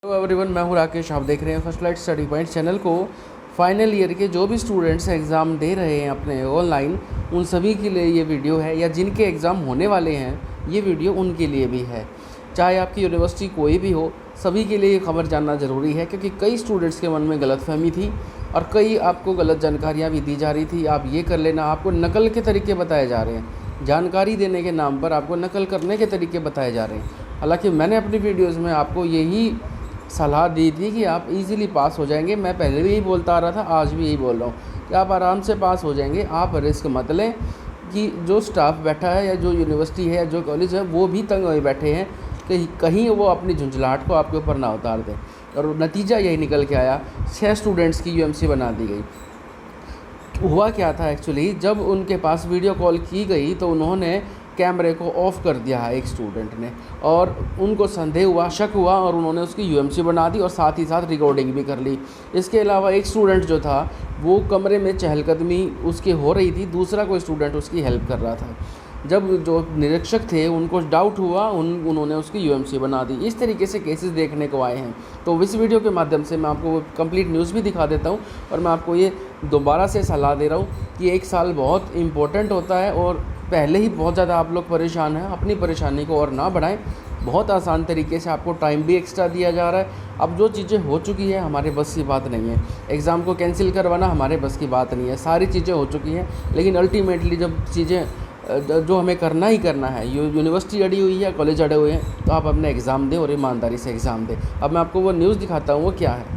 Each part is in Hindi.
हेलो एवरीवन, मैं हूं राकेश। आप देख रहे हैं first light study point channel को। फाइनल ईयर के जो भी स्टूडेंट्स एग्ज़ाम दे रहे हैं अपने ऑनलाइन, उन सभी के लिए ये वीडियो है, या जिनके एग्ज़ाम होने वाले हैं ये वीडियो उनके लिए भी है। चाहे आपकी यूनिवर्सिटी कोई भी हो, सभी के लिए ये खबर जानना ज़रूरी है, क्योंकि कई स्टूडेंट्स के मन में गलतफहमी थी और कई आपको गलत जानकारियाँ भी दी जा रही थी। आप ये कर लेना, आपको नकल के तरीके बताए जा रहे हैं, जानकारी देने के नाम पर आपको नकल करने के तरीके बताए जा रहे हैं। हालांकि मैंने अपनी वीडियोज़ में आपको यही सलाह दी थी कि आप इजीली पास हो जाएंगे। मैं पहले भी यही बोलता आ रहा था, आज भी यही बोल रहा हूँ कि आप आराम से पास हो जाएंगे। आप रिस्क मत लें कि जो स्टाफ बैठा है या जो यूनिवर्सिटी है या जो कॉलेज है वो भी तंग हुए बैठे हैं कि कहीं वो अपनी झुंझलाहट को आपके ऊपर ना उतार दें। और नतीजा यही निकल के आया, 6 स्टूडेंट्स की यूएमसी बना दी गई। हुआ क्या था एक्चुअली, जब उनके पास वीडियो कॉल की गई तो उन्होंने कैमरे को ऑफ़ कर दिया है एक स्टूडेंट ने, और उनको संदेह हुआ, शक हुआ, और उन्होंने उसकी यूएमसी बना दी और साथ ही साथ रिकॉर्डिंग भी कर ली। इसके अलावा एक स्टूडेंट जो था वो कमरे में चहलकदमी उसकी हो रही थी, दूसरा कोई स्टूडेंट उसकी हेल्प कर रहा था। जब जो निरीक्षक थे उनको डाउट हुआ, उन्होंने उसकी यूएमसी बना दी। इस तरीके से केसेस देखने को आए हैं। तो इस वीडियो के माध्यम से मैं आपको कंप्लीट न्यूज़ भी दिखा देता हूं, और मैं आपको ये दोबारा से सलाह दे रहा हूं कि एक साल बहुत इम्पोर्टेंट होता है, और पहले ही बहुत ज़्यादा आप लोग परेशान हैं। अपनी परेशानी को और ना बढ़ाएं। बहुत आसान तरीके से आपको टाइम भी एक्स्ट्रा दिया जा रहा है। अब जो चीज़ें हो चुकी है हमारे बस की बात नहीं है। एग्ज़ाम को कैंसिल करवाना हमारे बस की बात नहीं है। सारी चीज़ें हो चुकी हैं, लेकिन अल्टीमेटली जब चीज़ें जो हमें करना ही करना है, यूनिवर्सिटी अड़ी हुई है, कॉलेज अड़े हुए हैं, तो आप अपने एग्ज़ाम दें और ईमानदारी से एग्ज़ाम दें। अब मैं आपको वो न्यूज़ दिखाता हूँ वो क्या है।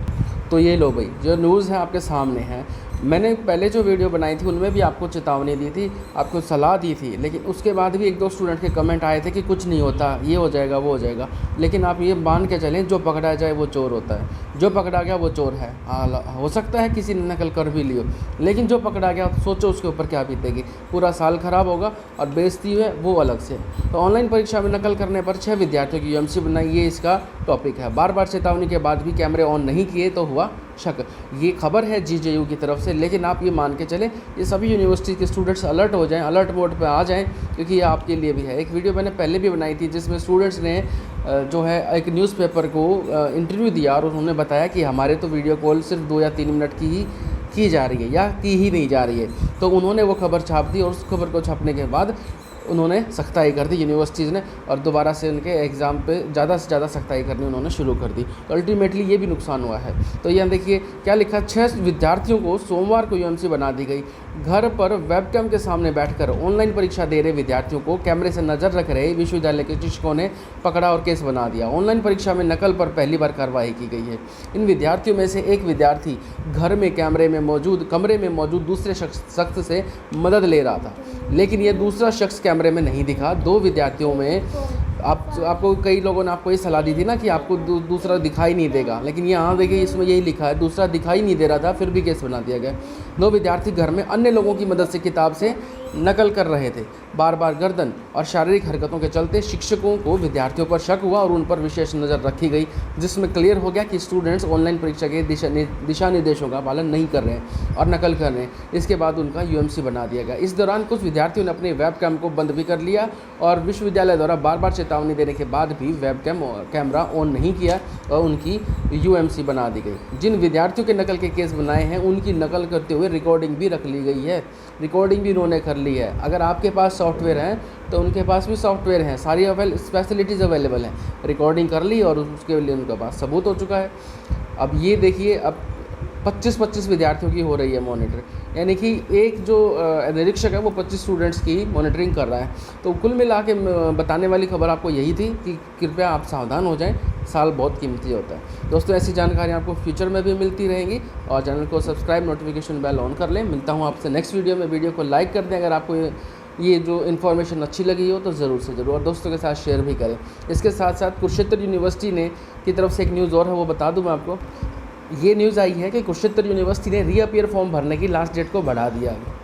तो ये लो भाई, जो न्यूज़ है आपके सामने है। मैंने पहले जो वीडियो बनाई थी उनमें भी आपको चेतावनी दी थी, आपको सलाह दी थी, लेकिन उसके बाद भी 1-2 स्टूडेंट के कमेंट आए थे कि कुछ नहीं होता, ये हो जाएगा वो हो जाएगा। लेकिन आप ये मान के चलें, जो पकड़ा जाए वो चोर होता है, जो पकड़ा गया वो चोर है। हो सकता है किसी ने नकल कर भी लियो, लेकिन जो पकड़ा गया सोचो उसके ऊपर क्या बीतेगी। पूरा साल ख़राब होगा और बेइज्जती है वो अलग से। तो ऑनलाइन परीक्षा में नकल करने पर 6 विद्यार्थियों की यूएमसी बनाई, ये इसका टॉपिक है। बार बार चेतावनी के बाद भी कैमरे ऑन नहीं किए तो हुआ शक। ये खबर है जीजेयू की तरफ से, लेकिन आप ये मान के चलें ये सभी यूनिवर्सिटी के स्टूडेंट्स अलर्ट हो जाएं, अलर्ट मोड पे आ जाएं, क्योंकि ये आपके लिए भी है। एक वीडियो मैंने पहले भी बनाई थी जिसमें स्टूडेंट्स ने जो है एक न्यूज़पेपर को इंटरव्यू दिया, और उन्होंने बताया कि हमारे तो वीडियो कॉल सिर्फ 2 या 3 मिनट की ही की जा रही है, या की ही नहीं जा रही है। तो उन्होंने वो खबर छाप दी, और उस खबर को छापने के बाद उन्होंने सख्ताई कर दी यूनिवर्सिटीज़ ने, और दोबारा से उनके एग्ज़ाम पे ज़्यादा से ज़्यादा सख्ताई करनी उन्होंने शुरू कर दी। तो अल्टीमेटली ये भी नुकसान हुआ है। तो यहाँ देखिए क्या लिखा, 6 विद्यार्थियों को सोमवार को यूएमसी बना दी गई। घर पर वेबकैम के सामने बैठकर ऑनलाइन परीक्षा दे रहे विद्यार्थियों को कैमरे से नज़र रख रहे विश्वविद्यालय के शिक्षकों ने पकड़ा और केस बना दिया। ऑनलाइन परीक्षा में नकल पर पहली बार कार्रवाई की गई है। इन विद्यार्थियों में से एक विद्यार्थी घर में कमरे में मौजूद दूसरे शख्स से मदद ले रहा था, लेकिन यह दूसरा शख्स कैमरे में नहीं दिखा। 2 विद्यार्थियों में आपको कई लोगों ने आपको ये सलाह दी थी ना कि आपको दूसरा दिखाई नहीं देगा, लेकिन यहाँ देखिए इसमें यही लिखा है दूसरा दिखाई नहीं दे रहा था, फिर भी केस बना दिया गया। 2 विद्यार्थी घर में अन्य लोगों की मदद से किताब से नकल कर रहे थे। बार बार गर्दन और शारीरिक हरकतों के चलते शिक्षकों को विद्यार्थियों पर शक हुआ और उन पर विशेष नज़र रखी गई, जिसमें क्लियर हो गया कि स्टूडेंट्स ऑनलाइन परीक्षा के दिशा निर्देशों का पालन नहीं कर रहे हैं और नकल कर रहे हैं। इसके बाद उनका यूएमसी बना दिया गया। इस दौरान कुछ विद्यार्थियों ने अपने वेबकैम को बंद भी कर लिया, और विश्वविद्यालय द्वारा बार बार चेतावनी देने के बाद भी कैमरा ऑन नहीं किया और उनकी यूएमसी बना दी गई। जिन विद्यार्थियों के नकल के केस बनाए हैं उनकी नकल करते हुए रिकॉर्डिंग भी रख ली गई है। रिकॉर्डिंग भी उन्होंने कर ली है। अगर आपके पास सॉफ्टवेयर हैं तो उनके पास भी सॉफ्टवेयर हैं, सारी फैसिलिटीज़ अवेलेबल हैं। रिकॉर्डिंग कर ली और उसके लिए उनके पास सबूत हो चुका है। अब ये देखिए, अब 25-25 विद्यार्थियों की हो रही है मॉनिटर, यानी कि एक जो निरीक्षक है वो 25 स्टूडेंट्स की मॉनिटरिंग कर रहा है। तो कुल मिला के बताने वाली खबर आपको यही थी कि कृपया आप सावधान हो जाएं, साल बहुत कीमती होता है। दोस्तों, ऐसी जानकारी आपको फ्यूचर में भी मिलती रहेंगी, और चैनल को सब्सक्राइब, नोटिफिकेशन बेल ऑन कर लें। मिलता हूँ आपसे नेक्स्ट वीडियो में। वीडियो को लाइक कर दें अगर आपको ये जो इन्फॉर्मेशन अच्छी लगी हो तो ज़रूर से ज़रूर, और दोस्तों के साथ शेयर भी करें। इसके साथ साथ कुरुक्षेत्र यूनिवर्सिटी की तरफ से एक न्यूज़ और है, वो बता दूँ मैं आपको। ये न्यूज़ आई है कि कुरुक्षेत्र यूनिवर्सिटी ने रीअपियर फॉर्म भरने की लास्ट डेट को बढ़ा दिया है।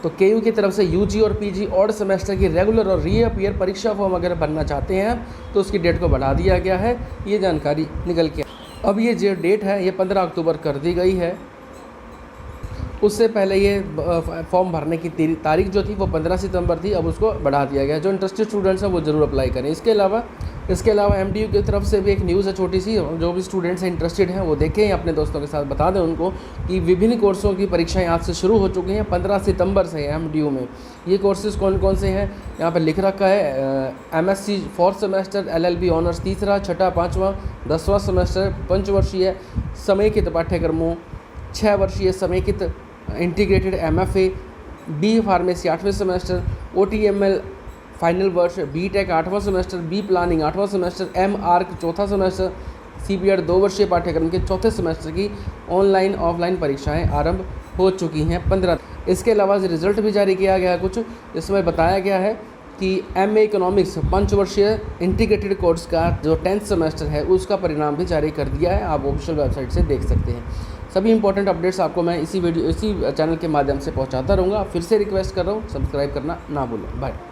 तो केयू की तरफ से यूजी और पीजी ऑड सेमेस्टर की रेगुलर और रीअपियर परीक्षा फॉर्म अगर भरना चाहते हैं तो उसकी डेट को बढ़ा दिया गया है। ये जानकारी निकल के अब ये जो डेट है ये 15 अक्टूबर कर दी गई है। उससे पहले ये फॉर्म भरने की तारीख जो थी वो 15 सितंबर थी, अब उसको बढ़ा दिया गया। जो इंटरेस्टेड स्टूडेंट्स हैं वो ज़रूर अप्लाई करें। इसके अलावा इसके अलावा एमडीयू की तरफ से भी एक न्यूज़ है छोटी सी, जो भी स्टूडेंट्स हैं इंटरेस्टेड हैं वो देखें, अपने दोस्तों के साथ बता दें उनको कि विभिन्न कोर्सों की परीक्षाएं आज से शुरू हो चुकी हैं। 15 सितंबर से एमडीयू में ये कोर्सेज़ कौन कौन से हैं यहाँ पर लिख रखा है। MSc 4th semester, LLB honours 3रा, 6ठा, 5वां, 10वां सेमेस्टर, पंचवर्षीय समेकित पाठ्यक्रमों, 6 वर्षीय समेकित इंटीग्रेटेड एमएफए, बी फार्मेसी 8वें सेमेस्टर, ओटीएमएल फाइनल वर्ष, बी टेक 8वां सेमेस्टर, बी प्लानिंग 8वां सेमेस्टर, एम आर्क 4था सेमेस्टर, सीपीएड 2 वर्षीय पाठ्यक्रम के 4थे सेमेस्टर की ऑनलाइन ऑफलाइन परीक्षाएं आरंभ हो चुकी हैं 15। इसके अलावा रिजल्ट भी जारी किया गया है कुछ, इसमें बताया गया है कि एमए इकोनॉमिक्स 5 वर्षीय इंटीग्रेटेड कोर्स का जो 10th सेमेस्टर है उसका परिणाम भी जारी कर दिया है। आप ऑफिशियल वेबसाइट से देख सकते हैं। सभी इंपॉर्टेंट अपडेट्स आपको मैं इसी चैनल के माध्यम से पहुंचाता रहूँगा। फिर से रिक्वेस्ट कर रहा हूँ, सब्सक्राइब करना ना भूलें। बाय।